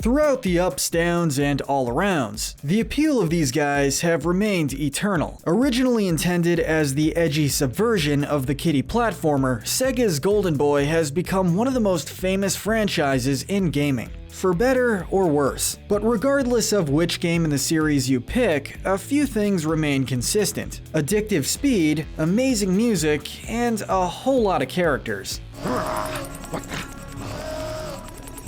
Throughout the ups, downs, and all-arounds, the appeal of these guys have remained eternal. Originally intended as the edgy subversion of the kiddie platformer, Sega's Golden Boy has become one of the most famous franchises in gaming. For better or worse. But regardless of which game in the series you pick, a few things remain consistent. Addictive speed, amazing music, and a whole lot of characters.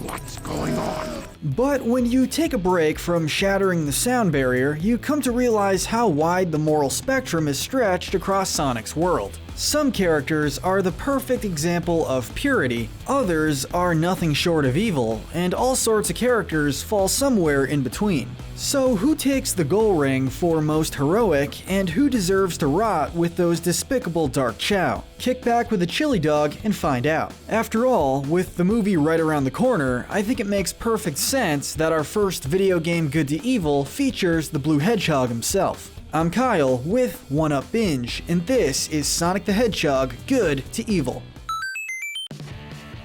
What's going on? But when you take a break from shattering the sound barrier, you come to realize how wide the moral spectrum is stretched across Sonic's world. Some characters are the perfect example of purity, others are nothing short of evil, and all sorts of characters fall somewhere in between. So who takes the gold ring for most heroic, and who deserves to rot with those despicable Dark Chao? Kick back with a chili dog and find out. After all, with the movie right around the corner, I think it makes perfect sense that our first video game Good to Evil features the blue hedgehog himself. I'm Kyle with 1UP Binge, and this is Sonic the Hedgehog Good to Evil.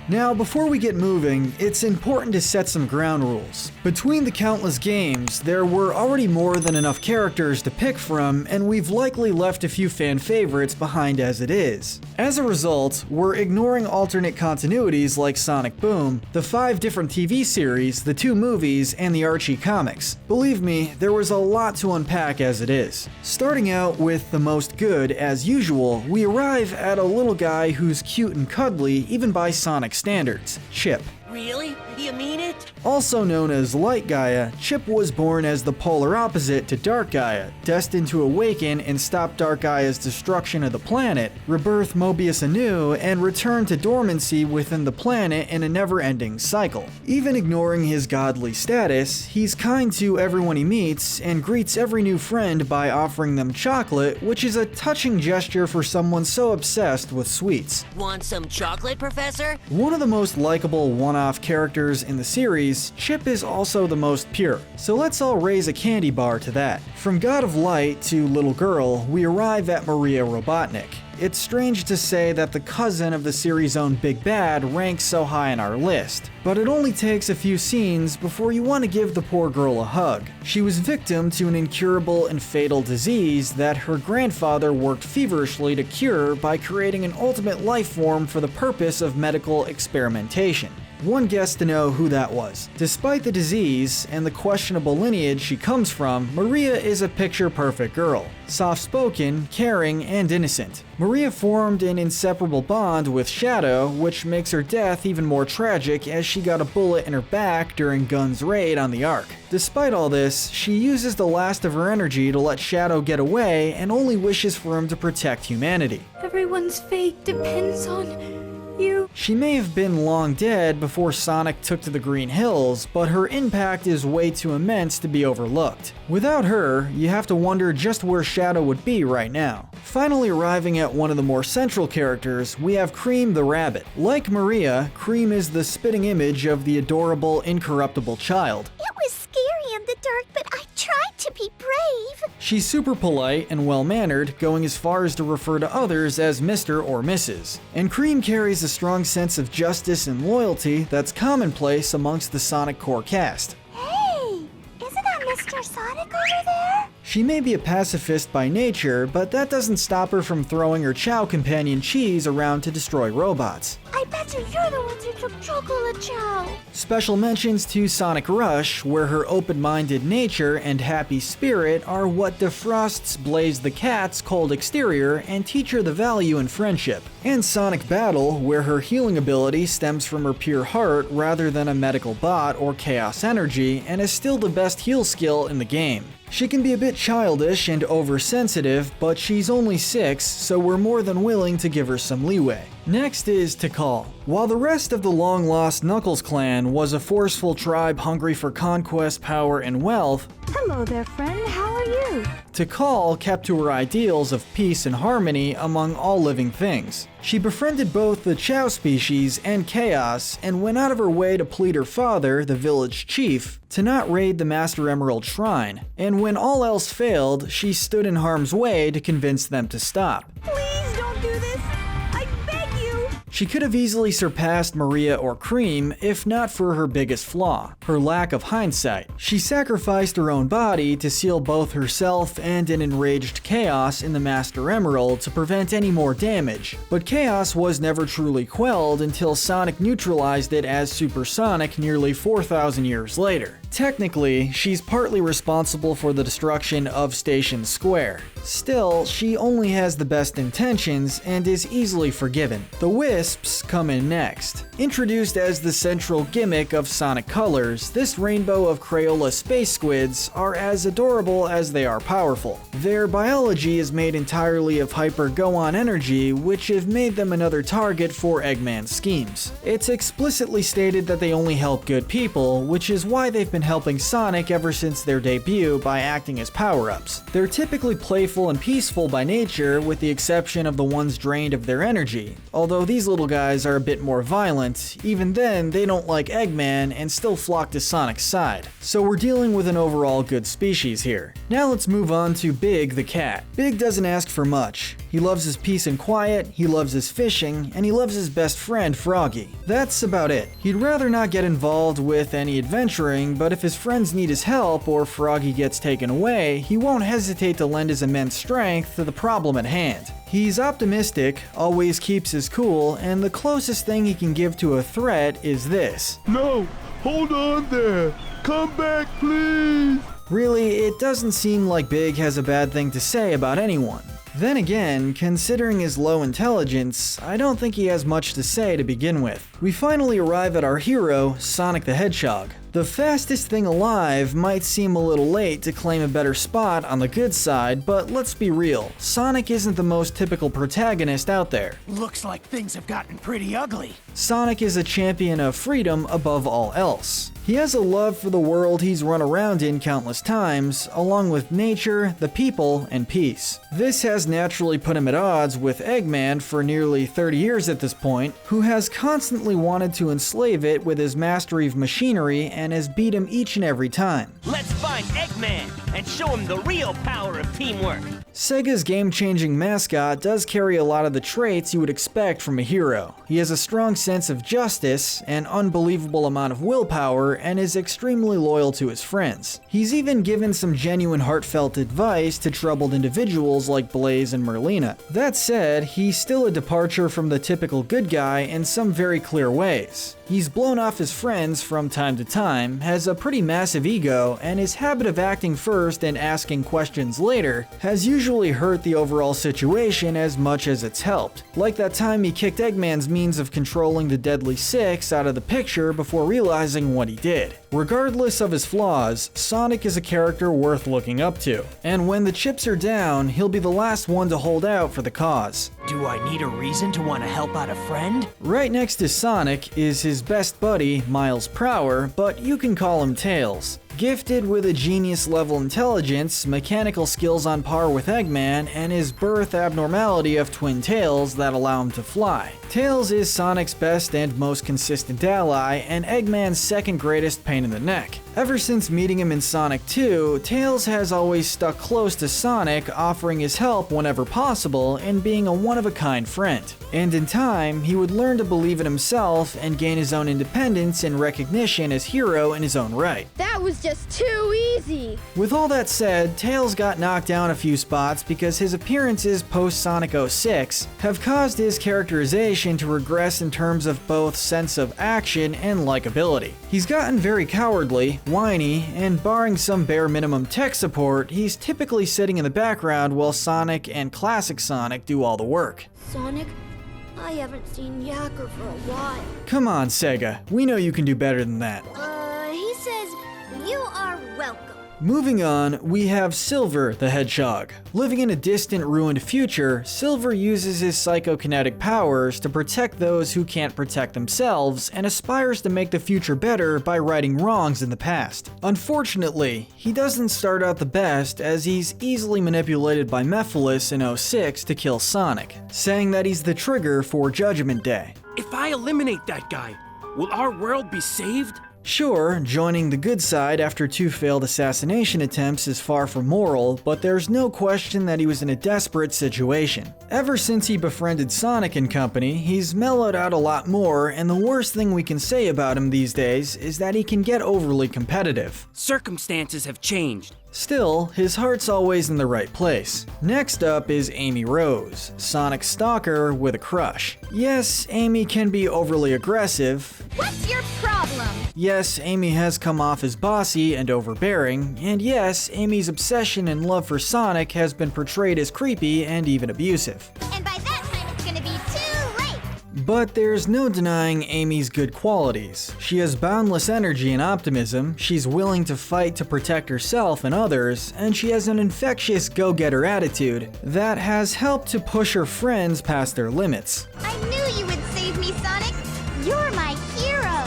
Now, before we get moving, it's important to set some ground rules. Between the countless games, there were already more than enough characters to pick from, and we've likely left a few fan favorites behind as it is. As a result, we're ignoring alternate continuities like Sonic Boom, the 5 different TV series, the 2 movies, and the Archie comics. Believe me, there was a lot to unpack as it is. Starting out with the most good, as usual, we arrive at a little guy who's cute and cuddly even by Sonic standards, Chip. Really? You mean it? Also known as Light Gaia, Chip was born as the polar opposite to Dark Gaia, destined to awaken and stop Dark Gaia's destruction of the planet, rebirth Mobius anew, and return to dormancy within the planet in a never-ending cycle. Even ignoring his godly status, he's kind to everyone he meets and greets every new friend by offering them chocolate, which is a touching gesture for someone so obsessed with sweets. Want some chocolate, Professor? One of the most likable one-off characters in the series, Chip is also the most pure, so let's all raise a candy bar to that. From God of Light to Little Girl, we arrive at Maria Robotnik. It's strange to say that the cousin of the series' own Big Bad ranks so high on our list, but it only takes a few scenes before you want to give the poor girl a hug. She was victim to an incurable and fatal disease that her grandfather worked feverishly to cure by creating an ultimate life form for the purpose of medical experimentation. One gets to know who that was. Despite the disease and the questionable lineage she comes from, Maria is a picture-perfect girl. Soft-spoken, caring, and innocent. Maria formed an inseparable bond with Shadow, which makes her death even more tragic as she got a bullet in her back during Gun's raid on the Ark. Despite all this, she uses the last of her energy to let Shadow get away and only wishes for him to protect humanity. Everyone's fate depends on you. She may have been long dead before Sonic took to the Green Hills, but her impact is way too immense to be overlooked. Without her, you have to wonder just where Shadow would be right now. Finally arriving at one of the more central characters, we have Cream the Rabbit. Like Maria, Cream is the spitting image of the adorable, incorruptible child. It was scary in the dark, but I tried to be brave. She's super polite and well-mannered, going as far as to refer to others as Mr. or Mrs. And Cream carries a strong sense of justice and loyalty that's commonplace amongst the Sonic core cast. Hey, isn't that Mr. Sonic over there? She may be a pacifist by nature, but that doesn't stop her from throwing her Chao companion Cheese around to destroy robots. I bet you're the ones who took Chocolate Chow. Special mentions to Sonic Rush, where her open-minded nature and happy spirit are what defrosts Blaze the Cat's cold exterior and teach her the value in friendship. And Sonic Battle, where her healing ability stems from her pure heart rather than a medical bot or chaos energy, and is still the best heal skill in the game. She can be a bit childish and oversensitive, but she's only 6, so we're more than willing to give her some leeway. Next is Tikal. While the rest of the long-lost Knuckles clan was a forceful tribe hungry for conquest, power, and wealth, Hello there, friend. How are you? Tikal kept to her ideals of peace and harmony among all living things. She befriended both the Chao species and Chaos, and went out of her way to plead her father, the village chief, to not raid the Master Emerald Shrine. And when all else failed, she stood in harm's way to convince them to stop. Please don't do this. I beg you. She could have easily surpassed Maria or Cream if not for her biggest flaw, her lack of hindsight. She sacrificed her own body to seal both herself and an enraged Chaos in the Master Emerald to prevent any more damage, but Chaos was never truly quelled until Sonic neutralized it as Super Sonic nearly 4,000 years later. Technically, she's partly responsible for the destruction of Station Square. Still, she only has the best intentions and is easily forgiven. The Wisps come in next. Introduced as the central gimmick of Sonic Colors, this rainbow of Crayola space squids are as adorable as they are powerful. Their biology is made entirely of hyper-go-on energy, which have made them another target for Eggman's schemes. It's explicitly stated that they only help good people, which is why they've been helping Sonic ever since their debut by acting as power-ups. They're typically playful and peaceful by nature, with the exception of the ones drained of their energy. Although these little guys are a bit more violent, even then they don't like Eggman and still flock to Sonic's side. So we're dealing with an overall good species here. Now let's move on to Big the cat. Big doesn't ask for much. He loves his peace and quiet, he loves his fishing, and he loves his best friend Froggy. That's about it. He'd rather not get involved with any adventuring, but if his friends need his help or Froggy gets taken away, he won't hesitate to lend his immense strength to the problem at hand. He's optimistic, always keeps his cool, and the closest thing he can give to a threat is this. No! Hold on there! Come back, please! Really, it doesn't seem like Big has a bad thing to say about anyone. Then again, considering his low intelligence, I don't think he has much to say to begin with. We finally arrive at our hero, Sonic the Hedgehog. The fastest thing alive might seem a little late to claim a better spot on the good side, but let's be real, Sonic isn't the most typical protagonist out there. Looks like things have gotten pretty ugly. Sonic is a champion of freedom above all else. He has a love for the world he's run around in countless times, along with nature, the people, and peace. This has naturally put him at odds with Eggman for nearly 30 years at this point, who has constantly wanted to enslave it with his mastery of machinery and has beat him each and every time. Let's find Eggman and show him the real power of teamwork. SEGA's game-changing mascot does carry a lot of the traits you would expect from a hero. He has a strong sense of justice, an unbelievable amount of willpower, and is extremely loyal to his friends. He's even given some genuine heartfelt advice to troubled individuals like Blaze and Merlina. That said, he's still a departure from the typical good guy in some very clear ways. He's blown off his friends from time to time, has a pretty massive ego, and his habit of acting first and asking questions later has usually hurt the overall situation as much as it's helped. Like that time he kicked Eggman's means of controlling the Deadly Six out of the picture before realizing what he did. Regardless of his flaws, Sonic is a character worth looking up to, and when the chips are down, he'll be the last one to hold out for the cause. Do I need a reason to want to help out a friend? Right next to Sonic is his best buddy, Miles Prower, but you can call him Tails. Gifted with a genius-level intelligence, mechanical skills on par with Eggman, and his birth abnormality of twin tails that allow him to fly. Tails is Sonic's best and most consistent ally, and Eggman's second greatest pain in the neck. Ever since meeting him in Sonic 2, Tails has always stuck close to Sonic, offering his help whenever possible and being a one-of-a-kind friend. And in time, he would learn to believe in himself and gain his own independence and recognition as hero in his own right. That was just too easy. With all that said, Tails got knocked down a few spots because his appearances post-Sonic 06 have caused his characterization to regress in terms of both sense of action and likability. He's gotten very cowardly, whiny, and barring some bare minimum tech support, he's typically sitting in the background while Sonic and classic Sonic do all the work. Sonic, I haven't seen Yacker for a while. Come on, SEGA, we know you can do better than that. He says, you are welcome. Moving on, we have Silver the Hedgehog. Living in a distant, ruined future, Silver uses his psychokinetic powers to protect those who can't protect themselves and aspires to make the future better by righting wrongs in the past. Unfortunately, he doesn't start out the best as he's easily manipulated by Methyl in 06 to kill Sonic, saying that he's the trigger for Judgment Day. If I eliminate that guy, will our world be saved? Sure, joining the good side after 2 failed assassination attempts is far from moral, but there's no question that he was in a desperate situation. Ever since he befriended Sonic and company, he's mellowed out a lot more, and the worst thing we can say about him these days is that he can get overly competitive. Circumstances have changed. Still, his heart's always in the right place. Next up is Amy Rose, Sonic's stalker with a crush. Yes, Amy can be overly aggressive. What's your problem? Yes, Amy has come off as bossy and overbearing, and yes, Amy's obsession and love for Sonic has been portrayed as creepy and even abusive. And by that time, it's gonna be too late. But there's no denying Amy's good qualities. She has boundless energy and optimism, she's willing to fight to protect herself and others, and she has an infectious go-getter attitude that has helped to push her friends past their limits. I knew you would save me, Sonic. You're my hero.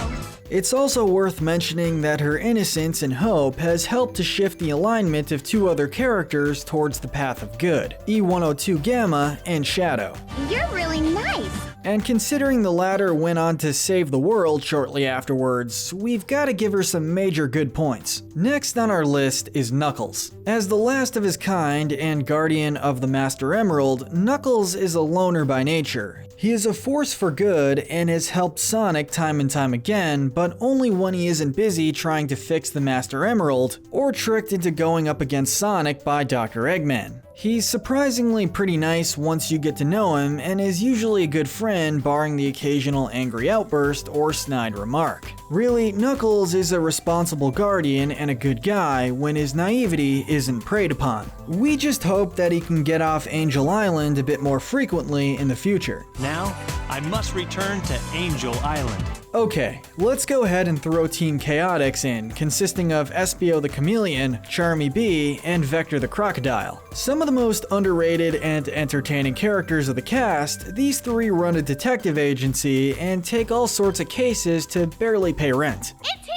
It's also worth mentioning that her innocence and hope has helped to shift the alignment of 2 other characters towards the path of good, E102 Gamma and Shadow. You're really nice. And considering the latter went on to save the world shortly afterwards, we've got to give her some major good points. Next on our list is Knuckles. As the last of his kind and guardian of the Master Emerald, Knuckles is a loner by nature. He is a force for good and has helped Sonic time and time again, but only when he isn't busy trying to fix the Master Emerald or tricked into going up against Sonic by Dr. Eggman. He's surprisingly pretty nice once you get to know him, and is usually a good friend barring the occasional angry outburst or snide remark. Really, Knuckles is a responsible guardian and a good guy when his naivety isn't preyed upon. We just hope that he can get off Angel Island a bit more frequently in the future. Now, I must return to Angel Island. Okay, let's go ahead and throw Team Chaotix in, consisting of Espio the Chameleon, Charmy Bee, and Vector the Crocodile. Some of the most underrated and entertaining characters of the cast, these 3 run a detective agency and take all sorts of cases to barely pay rent. It's here,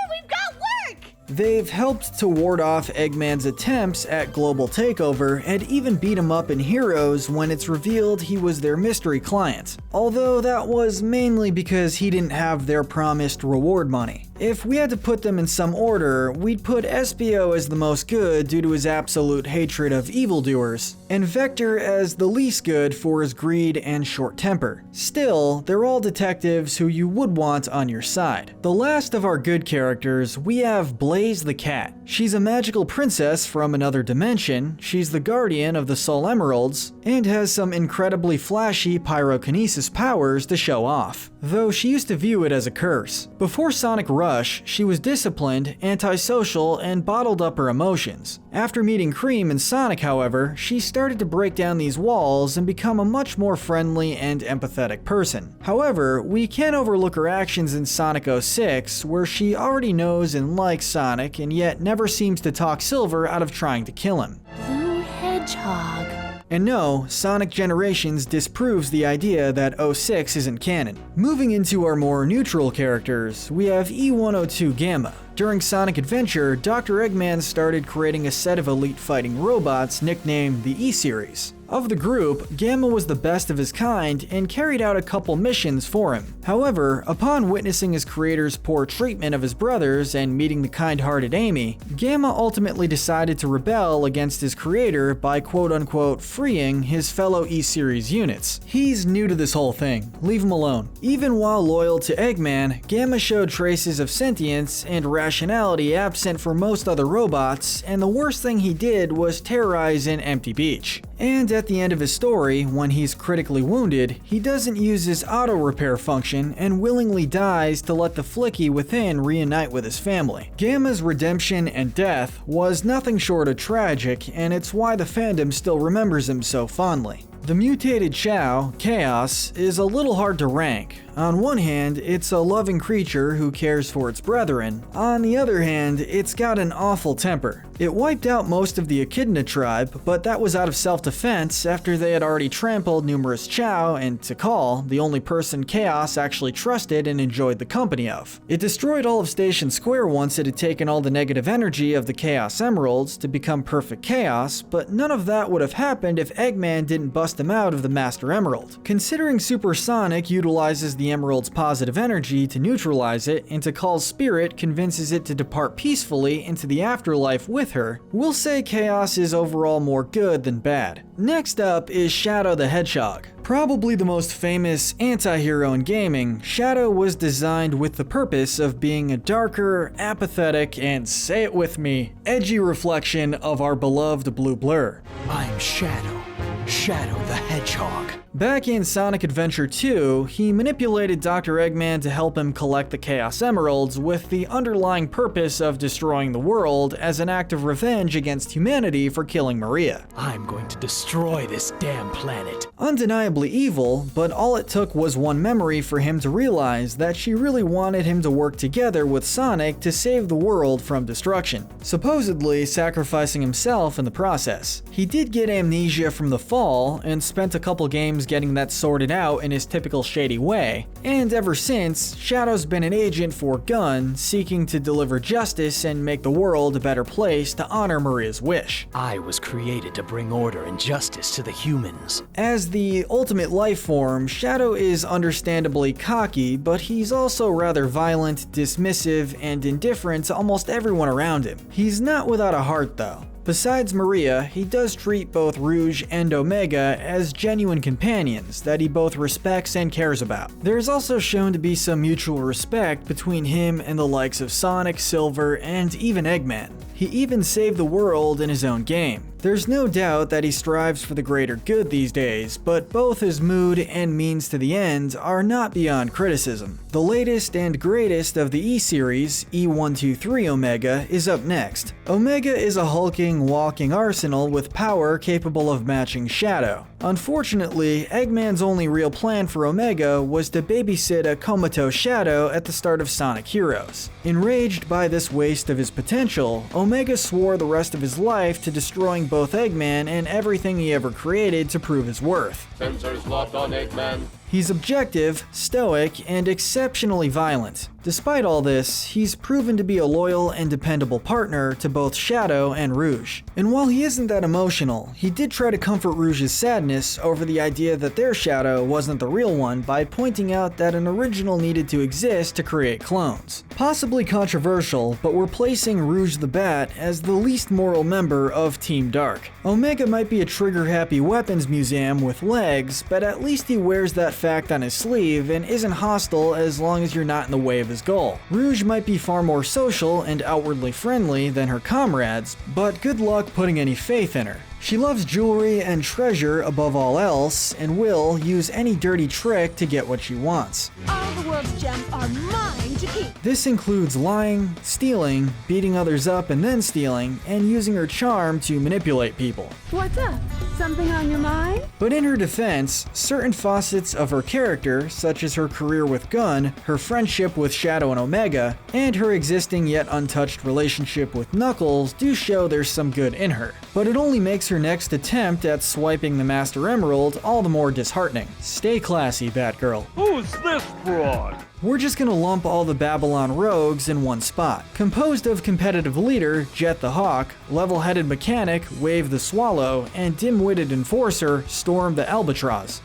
we've got work. They've helped to ward off Eggman's attempts at global takeover and even beat him up in Heroes when it's revealed he was their mystery client. Although that was mainly because he didn't have their promised reward money. If we had to put them in some order, we'd put Espio as the most good due to his absolute hatred of evildoers, and Vector as the least good for his greed and short temper. Still, they're all detectives who you would want on your side. The last of our good characters, we have Blaze the Cat. She's a magical princess from another dimension, she's the guardian of the Soul Emeralds, and has some incredibly flashy pyrokinesis powers to show off, though she used to view it as a curse. Before Sonic Rush, she was disciplined, antisocial, and bottled up her emotions. After meeting Cream and Sonic, however, she started to break down these walls and become a much more friendly and empathetic person. However, we can't overlook her actions in Sonic 06, where she already knows and likes Sonic and yet never seems to talk Silver out of trying to kill him. Blue Hedgehog. And no, Sonic Generations disproves the idea that 06 isn't canon. Moving into our more neutral characters, we have E102 Gamma. During Sonic Adventure, Dr. Eggman started creating a set of elite fighting robots nicknamed the E-Series. Of the group, Gamma was the best of his kind and carried out a couple missions for him. However, upon witnessing his creator's poor treatment of his brothers and meeting the kind-hearted Amy, Gamma ultimately decided to rebel against his creator by quote-unquote freeing his fellow E-Series units. He's new to this whole thing, leave him alone. Even while loyal to Eggman, Gamma showed traces of sentience and rationality absent for most other robots, and the worst thing he did was terrorize an empty beach. And at the end of his story, when he's critically wounded, he doesn't use his auto repair function and willingly dies to let the Flicky within reunite with his family. Gamma's redemption and death was nothing short of tragic, and it's why the fandom still remembers him so fondly. The mutated Chao, Chaos, is a little hard to rank. On one hand, it's a loving creature who cares for its brethren. On the other hand, it's got an awful temper. It wiped out most of the Echidna tribe, but that was out of self-defense after they had already trampled numerous Chao and Tikal, the only person Chaos actually trusted and enjoyed the company of. It destroyed all of Station Square once it had taken all the negative energy of the Chaos Emeralds to become perfect chaos, but none of that would have happened if Eggman didn't bust him out of the Master Emerald. Considering Super Sonic utilizes the Emerald's positive energy to neutralize it, and Tikal's spirit convinces it to depart peacefully into the afterlife with her, we'll say Chaos is overall more good than bad. Next up is Shadow the Hedgehog. Probably the most famous anti-hero in gaming, Shadow was designed with the purpose of being a darker, apathetic, and say it with me, edgy reflection of our beloved Blue Blur. I'm Shadow. Shadow the Hedgehog. Back in Sonic Adventure 2, he manipulated Dr. Eggman to help him collect the Chaos Emeralds with the underlying purpose of destroying the world as an act of revenge against humanity for killing Maria. I'm going to destroy this damn planet. Undeniably evil, but all it took was one memory for him to realize that she really wanted him to work together with Sonic to save the world from destruction, supposedly sacrificing himself in the process. He did get amnesia from the fall and spent a couple games getting that sorted out in his typical shady way, and ever since, Shadow's been an agent for Gun, seeking to deliver justice and make the world a better place to honor Maria's wish. I was created to bring order and justice to the humans. As the ultimate life form, Shadow is understandably cocky, but he's also rather violent, dismissive, and indifferent to almost everyone around him. He's not without a heart though. Besides Maria, he does treat both Rouge and Omega as genuine companions that he both respects and cares about. There is also shown to be some mutual respect between him and the likes of Sonic, Silver, and even Eggman. He even saved the world in his own game. There's no doubt that he strives for the greater good these days, but both his mood and means to the end are not beyond criticism. The latest and greatest of the E-Series, E123 Omega, is up next. Omega is a hulking, walking arsenal with power capable of matching Shadow. Unfortunately, Eggman's only real plan for Omega was to babysit a comatose Shadow at the start of Sonic Heroes. Enraged by this waste of his potential, Omega swore the rest of his life to destroying both Eggman and everything he ever created to prove his worth. Sensors locked on Eggman. He's objective, stoic, and exceptionally violent. Despite all this, he's proven to be a loyal and dependable partner to both Shadow and Rouge. And while he isn't that emotional, he did try to comfort Rouge's sadness over the idea that their Shadow wasn't the real one by pointing out that an original needed to exist to create clones. Possibly controversial, but we're placing Rouge the Bat as the least moral member of Team Dark. Omega might be a trigger-happy weapons museum with legs, but at least he wears that fact on his sleeve and isn't hostile as long as you're not in the way of his goal. Rouge might be far more social and outwardly friendly than her comrades, but good luck putting any faith in her. She loves jewelry and treasure above all else, and will use any dirty trick to get what she wants. All the world's gems are mine to keep. This includes lying, stealing, beating others up and then stealing, and using her charm to manipulate people. What's up? Something on your mind? But in her defense, certain facets of her character, such as her career with Gun, her friendship with Shadow and Omega, and her existing yet untouched relationship with Knuckles, do show there's some good in her. But it only makes her next attempt at swiping the Master Emerald all the more disheartening. Stay classy, Batgirl. Who's this fraud? We're just gonna lump all the Babylon rogues in one spot. Composed of competitive leader, Jet the Hawk, level-headed mechanic, Wave the Swallow, and dim-witted enforcer, Storm the Albatross.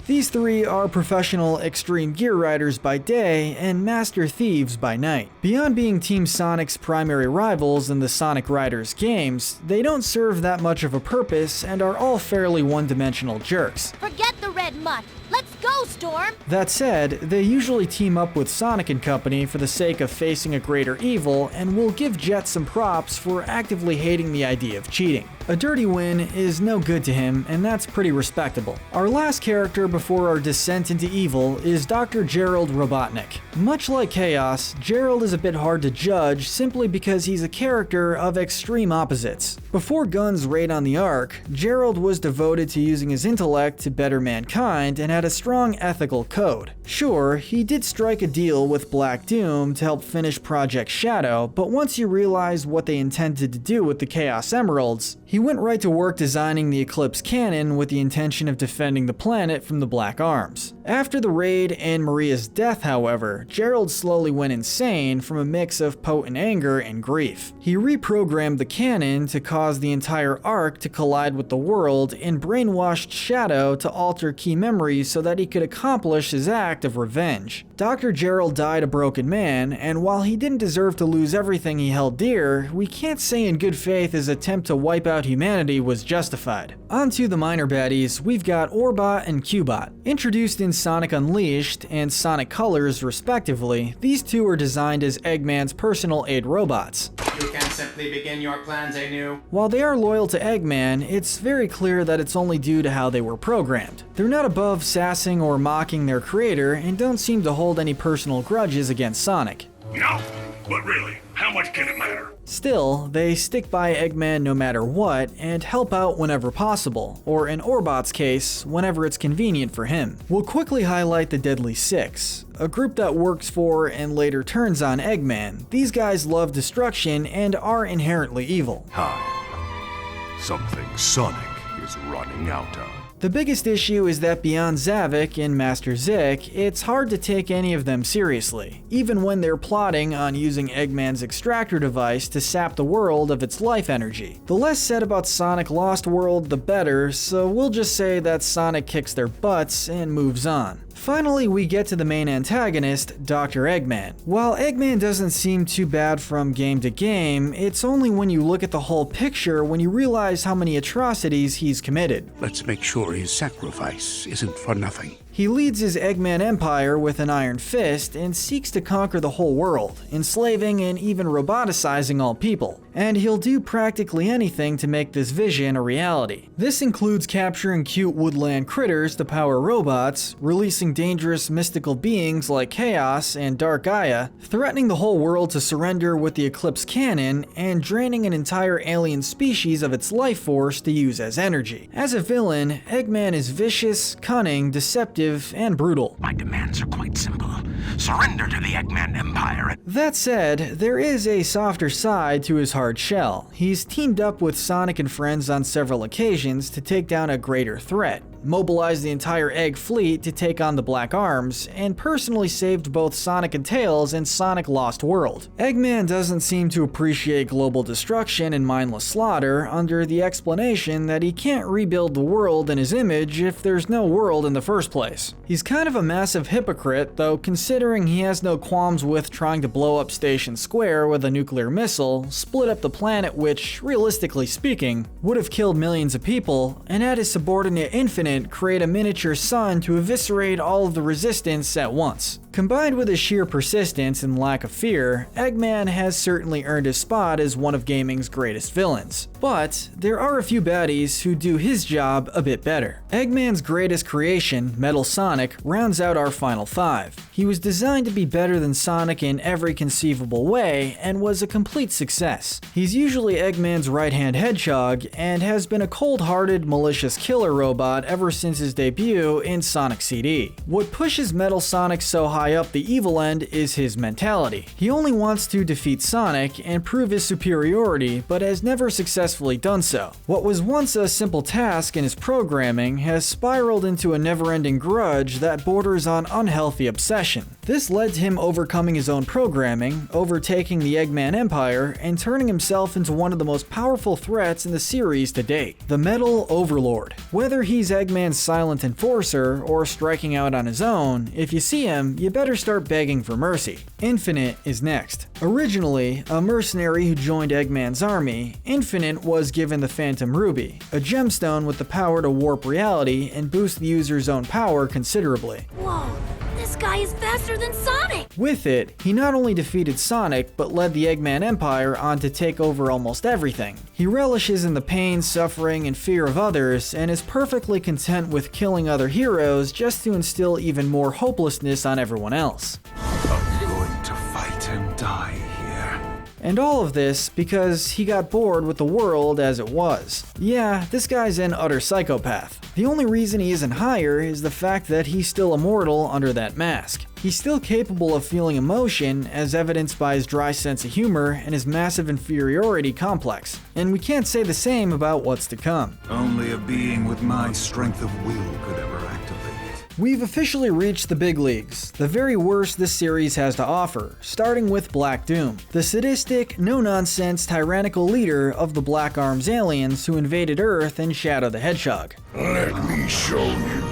These three are professional extreme gear riders by day and master thieves by night. Beyond being Team Sonic's primary rivals in the Sonic Riders games, they don't serve that much of a purpose and are all fairly one-dimensional jerks. Forget the red mutt. Let's go, Storm! That said, they usually team up with Sonic and Company for the sake of facing a greater evil, and will give Jet some props for actively hating the idea of cheating. A dirty win is no good to him, and that's pretty respectable. Our last character before our descent into evil is Dr. Gerald Robotnik. Much like Chaos, Gerald is a bit hard to judge simply because he's a character of extreme opposites. Before Gun's raid on the Ark, Gerald was devoted to using his intellect to better mankind and had a strong ethical code. Sure, he did strike a deal with Black Doom to help finish Project Shadow, but once you realize what they intended to do with the Chaos Emeralds, he He went right to work designing the Eclipse cannon with the intention of defending the planet from the Black Arms. After the raid and Maria's death, however, Gerald slowly went insane from a mix of potent anger and grief. He reprogrammed the cannon to cause the entire arc to collide with the world and brainwashed Shadow to alter key memories so that he could accomplish his act of revenge. Dr. Gerald died a broken man, and while he didn't deserve to lose everything he held dear, we can't say in good faith his attempt to wipe out humanity was justified. On to the minor baddies, we've got Orba and Cuba. Introduced in Sonic Unleashed and Sonic Colors respectively, these two are designed as Eggman's personal aid robots. You can simply begin your plans anew. While they are loyal to Eggman, it's very clear that it's only due to how they were programmed. They're not above sassing or mocking their creator and don't seem to hold any personal grudges against Sonic. No, but really, how much can it matter? Still, they stick by Eggman no matter what and help out whenever possible, or in Orbot's case, whenever it's convenient for him. We'll quickly highlight the Deadly Six, a group that works for and later turns on Eggman. These guys love destruction and are inherently evil. Hi. Something Sonic is running out of. The biggest issue is that beyond Zavik and Master Zik, it's hard to take any of them seriously, even when they're plotting on using Eggman's extractor device to sap the world of its life energy. The less said about Sonic Lost World, the better, so we'll just say that Sonic kicks their butts and moves on. Finally, we get to the main antagonist, Dr. Eggman. While Eggman doesn't seem too bad from game to game, it's only when you look at the whole picture when you realize how many atrocities he's committed. Let's make sure his sacrifice isn't for nothing. He leads his Eggman empire with an iron fist and seeks to conquer the whole world, enslaving and even roboticizing all people. And he'll do practically anything to make this vision a reality. This includes capturing cute woodland critters to power robots, releasing dangerous mystical beings like Chaos and Dark Gaia, threatening the whole world to surrender with the Eclipse cannon, and draining an entire alien species of its life force to use as energy. As a villain, Eggman is vicious, cunning, deceptive, and brutal. My demands are quite simple. Surrender to the Eggman Empire. That said, there is a softer side to his hard shell. He's teamed up with Sonic and friends on several occasions to take down a greater threat, mobilized the entire Egg fleet to take on the Black Arms, and personally saved both Sonic and Tails in Sonic Lost World. Eggman doesn't seem to appreciate global destruction and mindless slaughter under the explanation that he can't rebuild the world in his image if there's no world in the first place. He's kind of a massive hypocrite, though, considering he has no qualms with trying to blow up Station Square with a nuclear missile, split up the planet which, realistically speaking, would have killed millions of people, and had his subordinate Infinite create a miniature sun to eviscerate all of the resistance at once. Combined with his sheer persistence and lack of fear, Eggman has certainly earned his spot as one of gaming's greatest villains. But there are a few baddies who do his job a bit better. Eggman's greatest creation, Metal Sonic, rounds out our final five. He was designed to be better than Sonic in every conceivable way and was a complete success. He's usually Eggman's right-hand Hedgehog and has been a cold-hearted, malicious killer robot ever since his debut in Sonic CD. What pushes Metal Sonic so high up the evil end is his mentality. He only wants to defeat Sonic and prove his superiority, but has never successfully done so. What was once a simple task in his programming has spiraled into a never-ending grudge that borders on unhealthy obsession. This led to him overcoming his own programming, overtaking the Eggman Empire, and turning himself into one of the most powerful threats in the series to date, the Metal Overlord. Whether he's Eggman's silent enforcer or striking out on his own, if you see him, you better start begging for mercy. Infinite is next. Originally a mercenary who joined Eggman's army, Infinite was given the Phantom Ruby, a gemstone with the power to warp reality and boost the user's own power considerably. Whoa, this guy is faster than Sonic! With it, he not only defeated Sonic, but led the Eggman Empire on to take over almost everything. He relishes in the pain, suffering, and fear of others, and is perfectly content with killing other heroes just to instill even more hopelessness on everyone else. I'm going to fight and die here. And all of this because he got bored with the world as it was. Yeah, this guy's an utter psychopath. The only reason he isn't higher is the fact that he's still immortal under that mask. He's still capable of feeling emotion, as evidenced by his dry sense of humor and his massive inferiority complex. And we can't say the same about what's to come. Only a being with my strength of will could ever activate it. We've officially reached the big leagues, the very worst this series has to offer, starting with Black Doom, the sadistic, no-nonsense, tyrannical leader of the Black Arms aliens who invaded Earth and Shadow the Hedgehog. Let me show you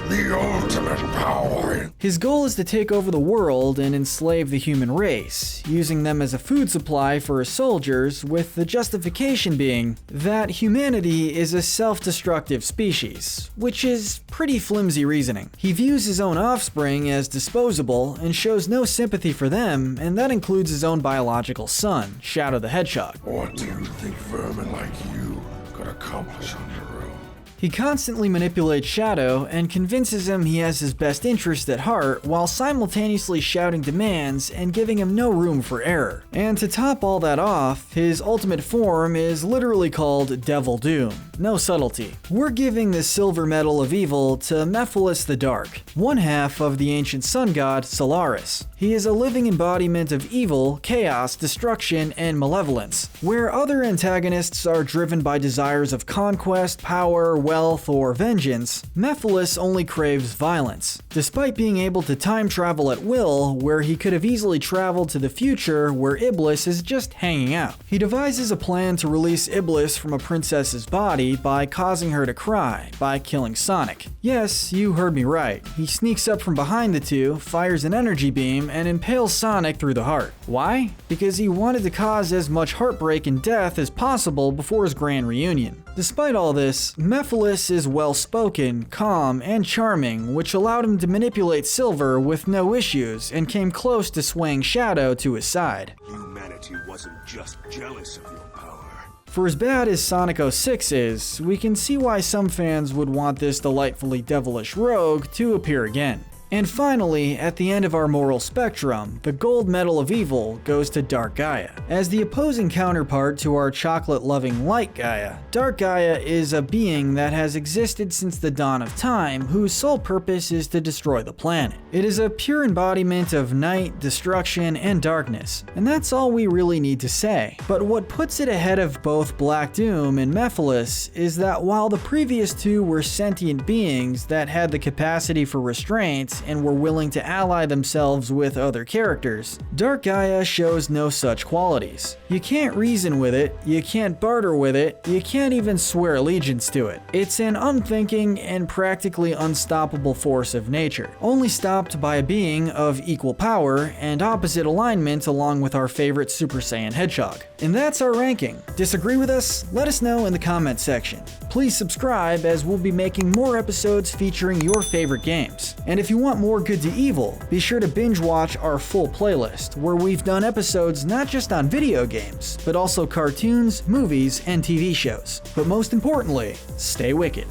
the ultimate power. His goal is to take over the world and enslave the human race, using them as a food supply for his soldiers, with the justification being that humanity is a self-destructive species, which is pretty flimsy reasoning. He views his own offspring as disposable and shows no sympathy for them, and that includes his own biological son, Shadow the Hedgehog. What do you think vermin like you could accomplish on your own? He constantly manipulates Shadow and convinces him he has his best interest at heart while simultaneously shouting demands and giving him no room for error. And to top all that off, his ultimate form is literally called Devil Doom. No subtlety. We're giving the silver medal of evil to Methyl the Dark, one half of the ancient sun god Solaris. He is a living embodiment of evil, chaos, destruction, and malevolence. Where other antagonists are driven by desires of conquest, power, wealth, or vengeance, Methyl only craves violence. Despite being able to time travel at will, where he could have easily traveled to the future where Iblis is just hanging out. He devises a plan to release Iblis from a princess's body by causing her to cry, by killing Sonic. Yes, you heard me right. He sneaks up from behind the two, fires an energy beam, and impales Sonic through the heart. Why? Because he wanted to cause as much heartbreak and death as possible before his grand reunion. Despite all this, Methyl is well-spoken, calm, and charming, which allowed him to manipulate Silver with no issues and came close to swaying Shadow to his side. Humanity wasn't just jealous of your power. For as bad as Sonic 06 is, we can see why some fans would want this delightfully devilish rogue to appear again. And finally, at the end of our moral spectrum, the gold medal of evil goes to Dark Gaia. As the opposing counterpart to our chocolate-loving light Gaia, Dark Gaia is a being that has existed since the dawn of time, whose sole purpose is to destroy the planet. It is a pure embodiment of night, destruction, and darkness, and that's all we really need to say. But what puts it ahead of both Black Doom and Methyl is that while the previous two were sentient beings that had the capacity for restraint, and were willing to ally themselves with other characters, Dark Gaia shows no such qualities. You can't reason with it, you can't barter with it, you can't even swear allegiance to it. It's an unthinking and practically unstoppable force of nature, only stopped by a being of equal power and opposite alignment along with our favorite Super Saiyan Hedgehog. And that's our ranking. Disagree with us? Let us know in the comment section. Please subscribe, as we'll be making more episodes featuring your favorite games. And if you want more Good to Evil, be sure to binge watch our full playlist, where we've done episodes not just on video games, but also cartoons, movies, and TV shows. But most importantly, stay wicked.